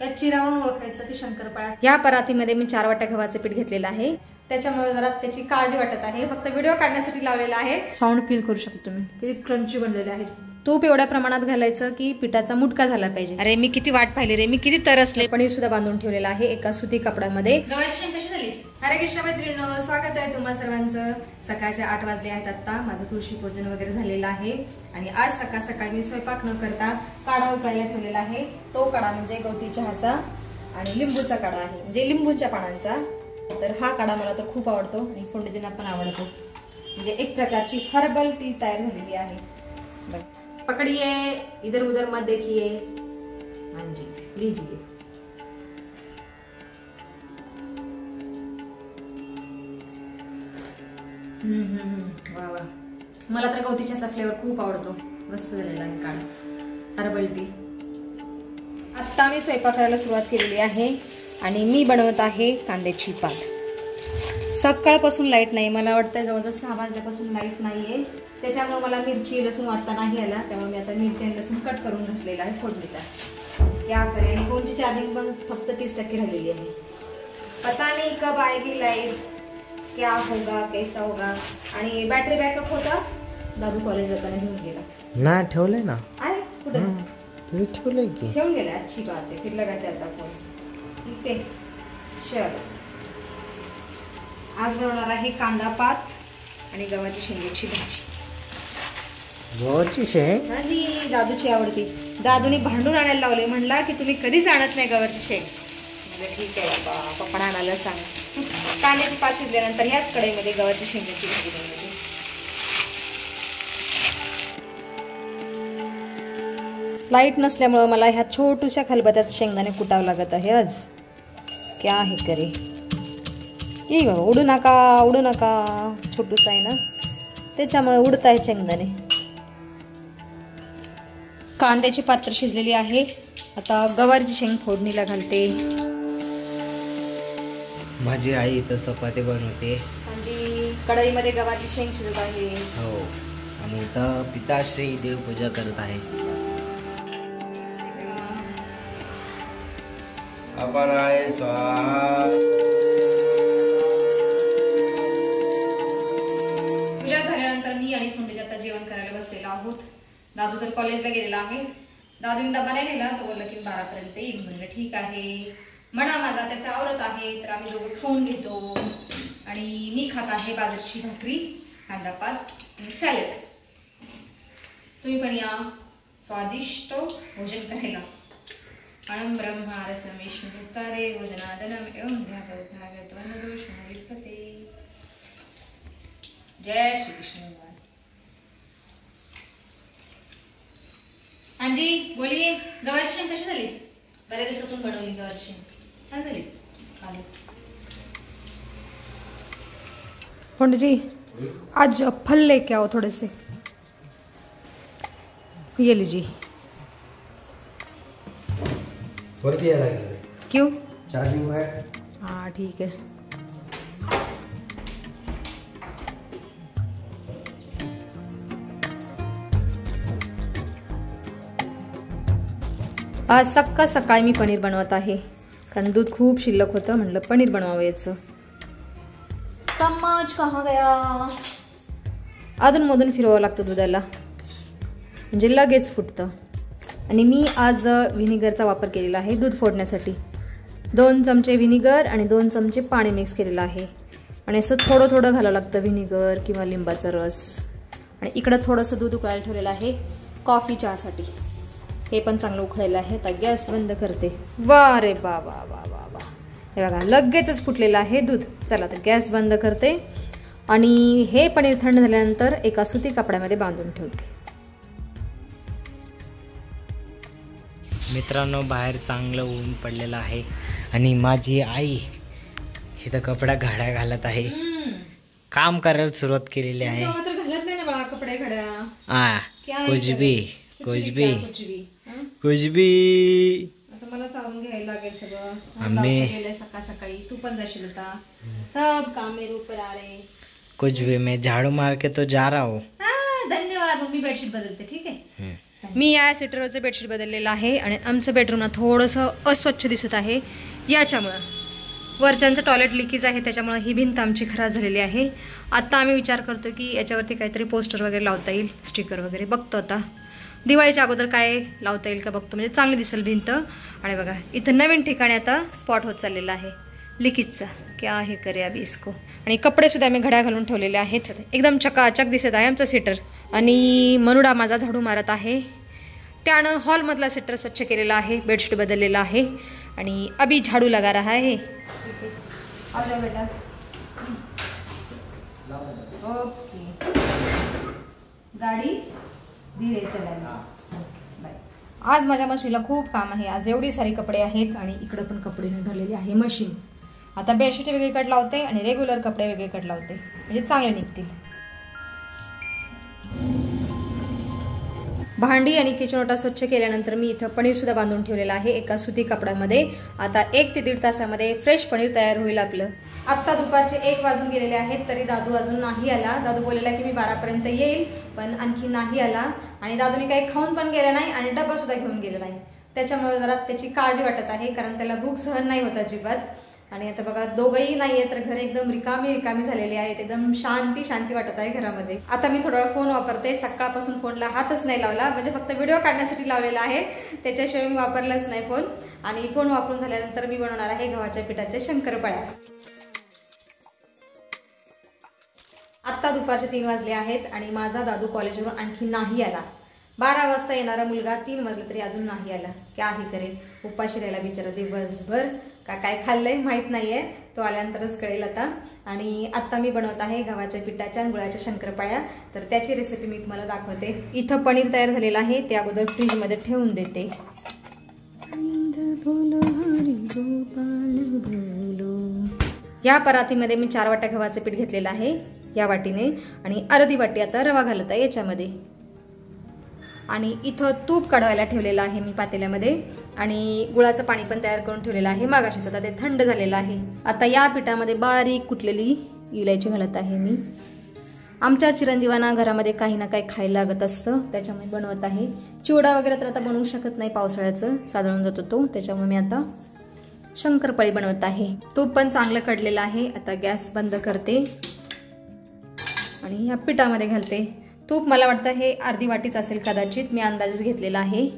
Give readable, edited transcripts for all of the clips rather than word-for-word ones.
या चिरावरून ओळखायचं की शंकरपाळ्या. या परातीमध्ये मी 4 वाट्या गव्हाचे पीठ घेतलेलं आहे, त्याच्यामुळे जरा त्याची काळजी वाटत आहे. फक्त व्हिडिओ काढण्यासाठी लावलेला आहे. साऊंड फील करू शकतो तुम्ही किती क्रंची बनलेले आहे. तूप एवढ्या प्रमाणात घालायचं की पिठाचा मुटका झाला पाहिजे. अरे मी किती वाट पाहिली रे, मी किती तरसले. पनीर सुद्धा बांधून ठेवलेला आहे एका सुती कपड्यामध्ये. गव्हाची शेंग कशी झाली? हरे कृष्ण मैत्रिणींनो, स्वागत आहे तुम्हा सर्वांचं. सकाळचे 8 वाजले आहेत आता. माझं तुळशी पूजन वगैरे झालेलं आहे आणि आज सकाळ सकाळी मी स्वयंपाक न करता काढा उकळायला ठेवलेला आहे. तो काढा म्हणजे गवती चहाचा आणि लिंबूचा काढा आहे, म्हणजे लिंबूच्या पानांचा. तर हा काढा मला तर खूप आवडतो आणि फोंडजींना पण आवडतो. म्हणजे एक प्रकारची हर्बल टी तयार झालेली आहे. बघ, पकड़िए, इधर उधर मत देखिए. हाँ जी, लीजिए. वा वा, मला तर गवती चहाचा फ्लेवर खूप आवडतो. मस्त झालेला आहे काढा, हर्बल टी. आता मी स्वयंपाक करायला सुरुवात केलेली आहे आणि मी बनवत आहे कांद्याची पात. सकाळपासून लाईट नाही, मला वाटतं जवळजवळ 6 वाजल्यापासून लाईट नाहीये. त्याच्यामुळे मला मिरची लसूण वाटता नाही आला, त्यामुळे मी आता मिरची आणि लसूण कट करून घातलेला आहे फोडणीला. क्या करेल, फोनची चार्जिंग पण फक्त 30% राहिलेली आहे. पता नाही कब आएगी लाईट, क्या होगा कैसा होगा. आणि बॅटरी बॅकअप होता. दादू कॉलेज जाताना घेऊन गेला ना, ठेवलंय ना. आहे कुठं ठेवलंय की, ठेवून गेला. अच्छी बात आहे, फिर लगाते आता फोन. ठीक आहे, चलो. आज बनवणार आहे कांदा पात आणि गव्हाची शेंगाची भाजी. गव्हाची शेंग आणि दादूची आवडती. दादूने भांडून आणायला लावले, म्हणला की तुम्ही कधीच आणत नाही गव्हाची शेंग. म्हणजे ठीक आहे बाबा, पप्पा आणायला सांग. कांद्याची पात शिजल्यानंतर ह्याच कढईमध्ये गव्हाची शेंगाची भाजी बनवली. लाईट नसल्यामुळे मला ह्या छोट्याशा खलबत्यात शेंगदाणे कुटावं लागत आहे आज. क्या आहे करे, ये बाबा, उडू नका उडू नका. छोटूस आहे ना, त्याच्यामुळे उडत आहे शेंगदाणे. कांद्याची पात्र शिजलेली आहे. आता गवारची शेंग फोडणीला घालते. माझी आई इथं चपाती बनवते म्हणजे कढईमध्ये गव्हाची शेंग शिजत आहे. हो, आणि इथं पिताश्री देवपूजा करत आहे. आपण आहे स्वाहा. पूजा झाल्यानंतर मी आणि फोंडीजी आता जेवण करायला बसलेलो आहोत. दादू तर कॉलेजला गेलेला आहे. दादूने डबा नाही नेला, तो बोलला की 12 पर्यंत येईल. म्हणलं ठीक आहे, म्हणा माझा त्याचा आवरत आहे. तर आम्ही दोघं खाऊन घेतो आणि मी खात आहे बाजरीची भाकरी, कांदा पात आणि सॅलड. तुम्ही पण या स्वादिष्ट भोजन करायला. अणं ब्रह्मा रसमेश्वरे भोजनादनम एवं ध्याते. जय श्री कृष्ण. हाँ जी बोलिए, गव्हाची शेंग कशी झाली? बऱ्याच दिवसातून बनवली गव्हाची शेंग, छान झाली. पंडित जी आज फल लेके आओ थोड़े से. ये लीजिए. क्यों? चार्जिंग है. हाँ ठीक है. आज सकाळी मी पनीर बनवत आहे, कारण दूध खूप शिल्लक होतं. म्हणलं पनीर बनवावं याचं. चम्मच कहाँ गया? अधूनमधून फिरवावं लागतं दुधाला, म्हणजे लगेच फुटतं. आणि मी आज व्हिनेगरचा वापर केलेला आहे दूध फोडण्यासाठी. 2 चमचे व्हिनेगर आणि 2 चमचे पाणी मिक्स केलेलं आहे. आणि असं थोडं थोडं घालावं लागतं व्हिनेगर किंवा लिंबाचा रस. आणि इकडं थोडंसं दूध उकळायला ठेवलेलं आहे कॉफी चहासाठी. हे पण चांगलं उकळायला आहे. आता गॅस बंद करते. वा रे बा बा बा बा बा, हे बघा लगेचच फुटलेलं आहे दूध. चला तर गॅस बंद करते आणि हे पनीर थंड झाल्यानंतर एका सुती कपड्यामध्ये बांधून ठेवते. मित्रांनो, बाहेर चांगलं ऊन पडलेलं आहे आणि माझी आई इथं कपडा घड्या घालत आहे. काम करायला सुरुवात केलेली आहे. घालत नाही ना बाळा कपडे घड्या. कुछ भी. आता मला चालून घ्यायला लागेल सगळं. आम्ही सकाळ सकाळी तू पण जाशील आता. सब काम मेरे ऊपर आ रहे. कुछ भी, मैं झाड़ू मार के तो जा रहा हूँ. धन्यवाद. मम्मी बेडशीट बदलते. ठीक आहे. मी या सीटरवरचं बेडशीट बदललेलं आहे आणि आमचं बेडरूम ना थोडंसं अस्वच्छ दिसत आहे याच्यामुळं. वरच्यांचं टॉयलेट लिकेज आहे त्याच्यामुळे ही भिंत आमची खराब झालेली आहे. आता आम्ही विचार करतो की याच्यावरती काहीतरी पोस्टर वगैरे लावता येईल, स्टिकर वगैरे बघतो आता. दिवाळीच्या अगोदर काय लावता येईल का बघतो, म्हणजे चांगली दिसेल भिंत. आणि बघा इथं नवीन ठिकाणी आता स्पॉट होत चाललेला आहे लिकेजचा. क्या हे करे अभी इसको. आणि कपडे सुद्धा आम्ही घड्या घालून ठेवलेले आहेत. एकदम चकाचक दिसत आहे आमचं सीटर. आणि मनुडा माझा झाडू मारत आहे. त्यानं हॉलमधला सीटर स्वच्छ केलेला आहे, बेडशीट बदललेला आहे आणि अभी झाडू लगा रहा है. बेटा ओके. गाडी धीरे चलायला. आज माझ्या मशीनला खूप काम आहे. आज एवढी सारी कपडे आहेत आणि इकडं पण कपडे भरलेले आहे मशीन. आता बेडशीट वेगळीकडे लावते आणि रेग्युलर कपडे वेगळीकडे लावते, म्हणजे चांगले निघतील. भांडी आणि किचन ओटा स्वच्छ केल्यानंतर मी इथं पनीर सुद्धा बांधून ठेवलेलं आहे एका सुती कपड्यामध्ये. आता 1 ते 1.5 तासामध्ये फ्रेश पनीर तयार होईल आपलं. आत्ता दुपारचे 1 वाजून गेलेले आहेत तरी दादू अजून नाही आला. दादू बोललेला की मी 12पर्यंत येईल, पण आणखी नाही आला. आणि दादूने काही खाऊन पण गेला नाही आणि डबा सुद्धा घेऊन गेला नाही. त्याच्यामुळे जरा त्याची काळजी वाटत आहे, कारण त्याला भूक सहन नाही होत अजिबात. आणि आता बघा दोघंही नाहीये तर घर एकदम रिकामी झालेली आहे. एकदम शांती वाटत आहे घरामध्ये. आता मी थोडा वेळ फोन वापरते. सकाळपासून फोनला हातच नाही लावला, म्हणजे फक्त व्हिडिओ काढण्यासाठी लावलेला आहे, त्याच्याशिवाय मी वापरलाच नाही फोन. आणि फोन वापरून झाल्यानंतर मी बनवणार आहे गव्हाच्या पिठाच्या शंकरपाळ्या. आत्ता दुपारचे 3 वाजले आहेत आणि माझा दादू कॉलेजवरून आणखी नाही आला. 12 वाजता येणारा मुलगा 3 वाजले तरी अजून नाही आला. काय करेल, उपाशी राहिला बिचारा दिवसभर. काय खाल्लंय माहित नाहीये, तो आल्यानंतरच कळेल आता. आणि आता मी बनवत आहे गव्हाच्या पिठाच्या आणि गुळाच्या शंकरपाळ्या. तर त्याची रेसिपी मी तुम्हाला दाखवते. इथं पनीर तयार झालेलं आहे, ते अगोदर फ्रीजमध्ये ठेवून देते. या परातीमध्ये मी 4 वाट्या गव्हाचं पीठ घेतलेलं आहे या वाटीने, आणि अर्धी वाटी आता रवा घालत आहे याच्यामध्ये. आणि इथं तूप काढवायला ठेवलेलं आहे मी पातेल्यामध्ये, आणि गुळाचं पाणी पण तयार करून ठेवलेलं आहे मागाशीच. आता ते थंड झालेलं आहे. आता या पिठामध्ये बारीक कुटलेली इलायची घालत आहे मी. आमच्या चिरंजीवांना घरामध्ये काही ना काही खायला लागत असतं, त्याच्यामुळे बनवत आहे. चिवडा वगैरे तर आता बनवू शकत नाही, पावसाळ्याचं साधारण जातो तो, त्याच्यामुळे मी आता शंकरपाळी बनवत आहे. तूप पण चांगलं कडलेलं आहे. आता गॅस बंद करते आणि या पिठामध्ये घालते. तूप मला वाटतं हे अर्धी वाटीच असेल कदाचित, मी अंदाजच घेतलेला आहे.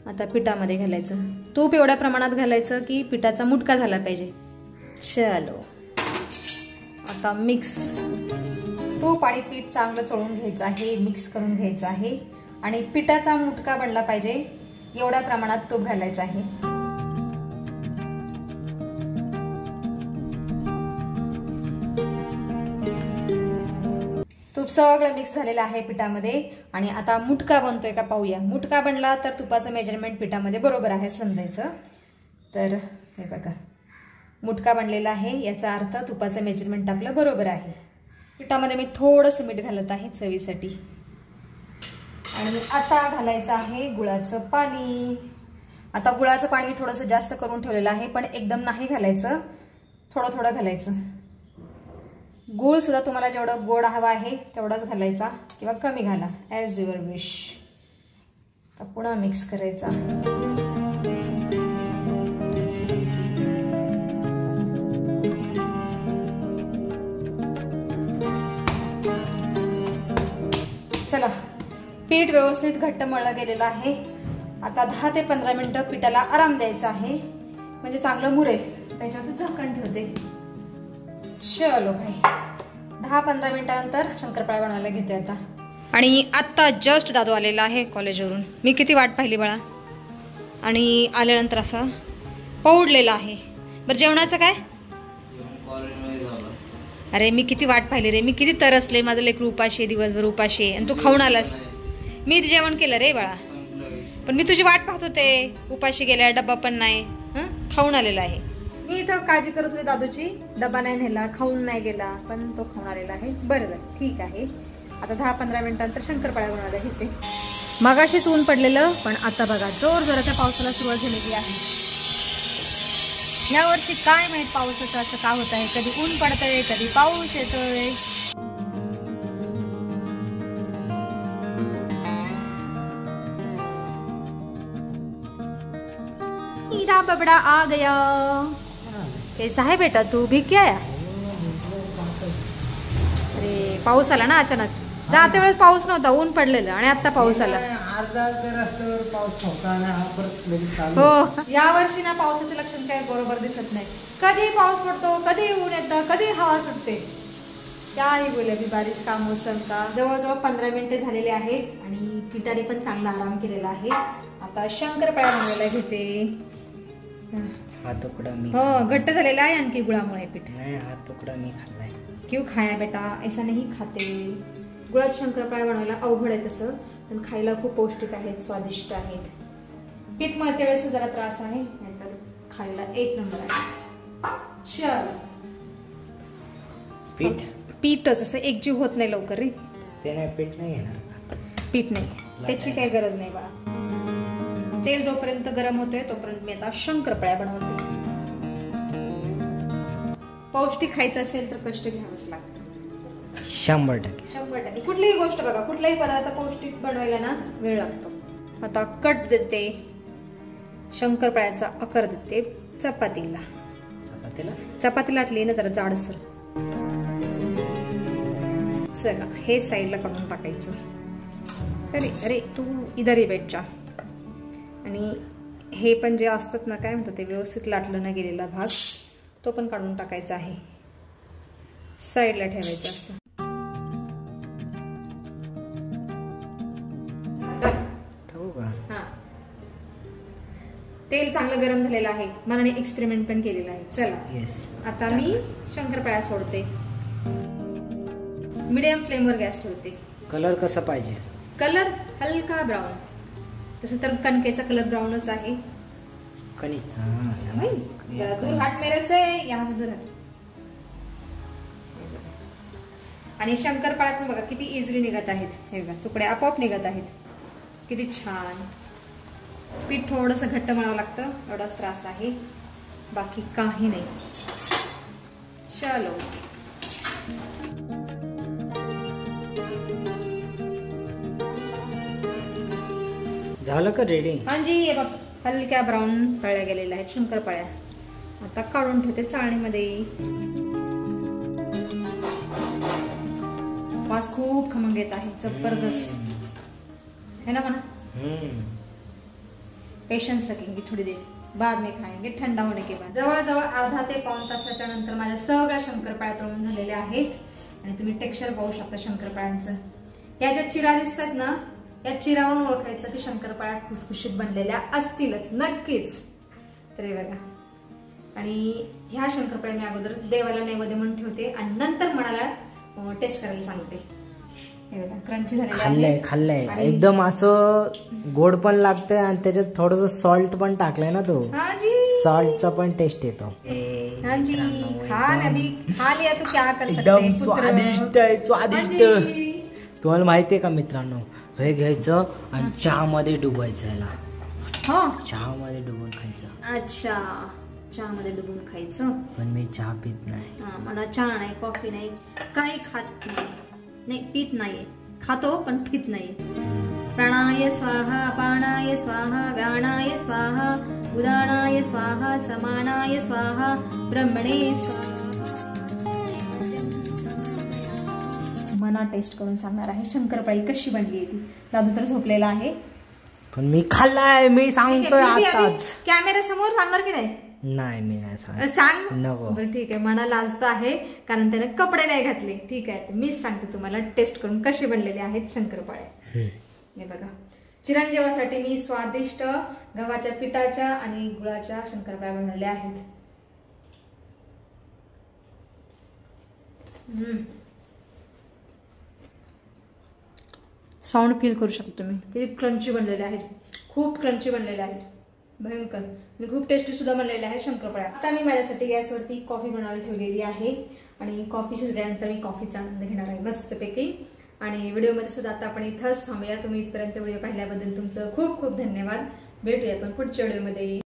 आता पिठामध्ये घालायचं. तूप एवढ्या प्रमाणात घालायचं की पिठाचा मुटका झाला पाहिजे. चलो आता मिक्स. तूप आणि पीठ चांगलं चोळून घ्यायचं आहे, मिक्स करून घ्यायचं आहे. आणि पिठाचा मुटका बनला पाहिजे एवढ्या प्रमाणात तूप घालायचं आहे. तूप सगळं मिक्स झालेलं आहे पिठामध्ये. आणि आता मुटका बनतोय का पाहूया. मुटका बनला तर तुपाचं मेजरमेंट पिठामध्ये बरोबर आहे समजायचं. तर हे बघा मुटका बनलेला आहे, याचा अर्थ तुपाचं मेजरमेंट आपलं बरोबर आहे. पिठामध्ये मी थोडंसं मीठ घालत आहे चवीसाठी. आणि आता घालायचं आहे गुळाचं पाणी. आता गुळाचं पाणी मी थोडंसं जास्त करून ठेवलेलं आहे, पण एकदम नाही घालायचं, थोडं थोडं घालायचं. गूळ सुद्धा तुम्हाला जेवढं गोड हवा आहे तेवढाच घालायचा किंवा कमी घाला, ॲज युअर विश. आता पुन्हा मिक्स करायचा. चला पीठ व्यवस्थित घट्ट मळलं गेलेलं आहे. आता 10 ते 15 मिनिटं पिठाला आराम द्यायचा आहे, म्हणजे चांगलं मुरेल. त्याच्यावर झाकण ठेवते. चलो भाई 10-15 मिनिटानंतर शंकरपाळ्या बनवायला घेते आता. आणि आत्ता जस्ट दादू आलेला आहे कॉलेजवरून. मी किती वाट पाहिली बाळा, आणि आल्यानंतर असा पौडलेला आहे. बरं जेवणाचं काय? अरे मी किती वाट पाहिली रे, मी किती तरसले. माझं लेकरू उपाशी, दिवसभर उपाशी, आणि तू खाऊन आलास. मी जेवण केलं रे बाळा, पण मी तुझी वाट पाहत होते. उपाशी गेल्या, डब्बा पण नाही, खाऊन आलेला आहे. मी इथं काळजी करत होते दादूची. डबा नाही नेला, खाऊन नाही गेला, पण तो खाऊन आलेला आहे. बरं ठीक आहे. आता 10-15 मिनिटांनंतर शंकरपाळ्या बनवायला घेते. मगाशीच ऊन पडलेलं, पण आता बघा जोराच्या पावसाला सुरुवात झालेली आहे. या वर्षी काय माहित पावसाचं असं का होत आहे. कधी ऊन पडतंय, कधी पाऊस येतोय. बबड़ा आ गया। कैसा है बेटा तू, भी क्या आया? अरे पाऊस आला ना अचानक, जाते वेळेस पाऊस नव्हता, ऊन पडलेलं आणि आता पाऊस आला. रस्त्यावर पाऊस नव्हता. हो, या वर्षी ना पावसाचं लक्षण काय बरोबर दिसत नाही. कधी पाऊस पडतो, कधी ऊन येतं, कधी हवा सुटते. त्याही बोले अभी बारिश का मौसम का. जवळजवळ 15 मिनिटे झालेले आहेत आणि पिठाने पण चांगला आराम केलेला आहे. आता शंकरपाळ्या बनवायला घेते. हा तुकडा मी हो, घट्ट झालेला आहे आणखी गुळामुळे पीठ. नाही, हा तुकडा मी खाल्लाय. क्यों खाया बेटा, ऐसा नाही खाते. गुळात शंकरपाळ्या बनवायला अवघड आहे तसं, पण खायला खूप पौष्टिक आहेत, स्वादिष्ट आहेत. पीठ मळते वेळेस जरा त्रास आहे, नाहीतर खायला एक नंबर आहे. चल, पीठच असं एकजीव होत नाही लवकर रे. ते नाही, पीठ नाही घेणार. पीठ नाही, त्याची काही गरज नाही बाळा. तेल जोपर्यंत गरम होते तोपर्यंत मी आता शंकरपाळ्या बनवते. पौष्टिक खायचं असेल तर कष्ट घ्यावंच लागतं. 100%. कुठलीही गोष्ट बघा, कुठलाही पदार्थ पौष्टिक बनवायला ना वेळ लागतो. आता कट देते, शंकरपाळ्याचा आकार देते चपातीला. चपातीला लाटली ना जरा जाडसर. चला, हे साईडला काढून टाकायचं. अरे अरे तू इधर ही बैठ जा. आणि हे पण जे असतात ना, काय म्हणतात ते, व्यवस्थित लाटलं न गेलेला भाग, तो पण काढून टाकायचा आहे. साईडला ठेवायचं असं. हा, तेल चांगलं गरम झालेलं आहे. मनाने एक्सपेरिमेंट पण केलेला आहे. चला, आता मी शंकरपाळ्या सोडते. मीडियम फ्लेमवर गॅस ठेवते. कलर कसा पाहिजे? कलर हलका ब्राऊन. तसं तर कणकेचा कलर ब्राऊनच आहे. दूर हाट मेरे से, यहाँ से दूर हाट. आणि शंकरपाळ्या पण बघा किती इझिली निघत आहेत. हे बघा, तुकडे आपोआप निघत आहेत. किती छान. पीठ थोडंसं घट्ट मळावं लागतं, एवढाच त्रास आहे, बाकी काही नाही. चलो, झालं का रेडी? हांजी, हे बघ हलक्या ब्राऊन तळल्या गेलेल्या आहेत शंकरपाळ्या. आता काढून ठेवते चाळणीमध्ये. वास खूप खमंग येत आहे, जबरदस्त है ना म्हणा. पेशेंस रखेंगे, थोड़ी देर बाद में खाएंगे ठंडा होने के बाद. जवळजवळ अर्धा ते पाऊण तासाच्या नंतर माझ्या सगळ्या शंकरपाळ्या तळून झालेल्या आहेत. आणि तुम्ही टेक्स्चर पाहू शकता शंकरपाळ्यांचं. या ज्या चिरा दिसतात ना, या चिरावरून ओळखायचं की शंकरपाळ्या खुसखुशीत बनलेल्या असतीलच, नक्कीच. तर हे बघा, आणि ह्या शंकरपाळ्या मी अगोदर देवाला नैवेद्य म्हणून ठेवते आणि नंतर मनाला टेस्ट करायला सांगते. हे बघा, क्रंची झालेली. खाल्लंय एकदम असं गोड पण लागतंय आणि त्याच्यात थोडस सॉल्ट पण टाकलंय ना, तो सॉल्टचा पण टेस्ट येतो. हाँ जी, खा ना भी, खा लिया तो क्या कर सकते. एकदम स्वादिष्ट आहे, स्वादिष्ट. तुम्हाला माहितीये का मित्रांनो, हे घ्यायचं आणि चहा मध्ये डुबायचं याला. हो, चहा मध्ये डुबून खायचं. अच्छा, चहा मध्ये डुबून खायचं. पण मी चहा पित नाही. मला चहा नाही, कॉफी नाही, काही खात नाही, पीत नाहीये. खातो पण पीत नाही. प्राणाय स्वाहा, पानाय स्वाहा, व्यानाय स्वाहा, उदानाय स्वाहा, समानाय स्वाहा, ब्रह्मणे स्वाहा. मना टेस्ट करून सांगणार आहे शंकरपाळी कशी बनली ती. दादू तर झोपलेला आहे, पण मी खाल्लाय, मी सांगतोय आताच. कॅमेरा समोर सांगणार की नाही? नाही, मी नाही सांग. नको. बरं ठीक आहे, मना लाजत आहे कारण त्याने कपडे नाही घातले. ठीक आहे, मीच सांगते तुम्हाला टेस्ट करून कसे बनलेले आहेत शंकरपाळ्या. हे बघा, चिरंजीवासाठी मी स्वादिष्ट गव्हाच्या पिठाच्या आणि गुळाच्या शंकरपाळ्या बनवल्या आहेत. साऊंड फील करू शकतो तुम्ही, किती क्रंची बनलेले आहेत. खूप क्रंची बनलेले आहेत, भयंकर. आणि खूप टेस्टी सुद्धा बनलेले आहेत शंकरपाळ्या. आता मी माझ्यासाठी गॅसवरती कॉफी बनवायला ठेवलेली आहे आणि कॉफी शिजल्यानंतर मी कॉफीचा आनंद घेणार आहे मस्तपैकी. आणि व्हिडिओमध्ये सुद्धा आता आपण इथंच थांबूया. तुम्ही इथपर्यंत व्हिडिओ पाहिल्याबद्दल तुमचं खूप खूप धन्यवाद. भेटूया आपण पुढच्या व्हिडिओमध्ये.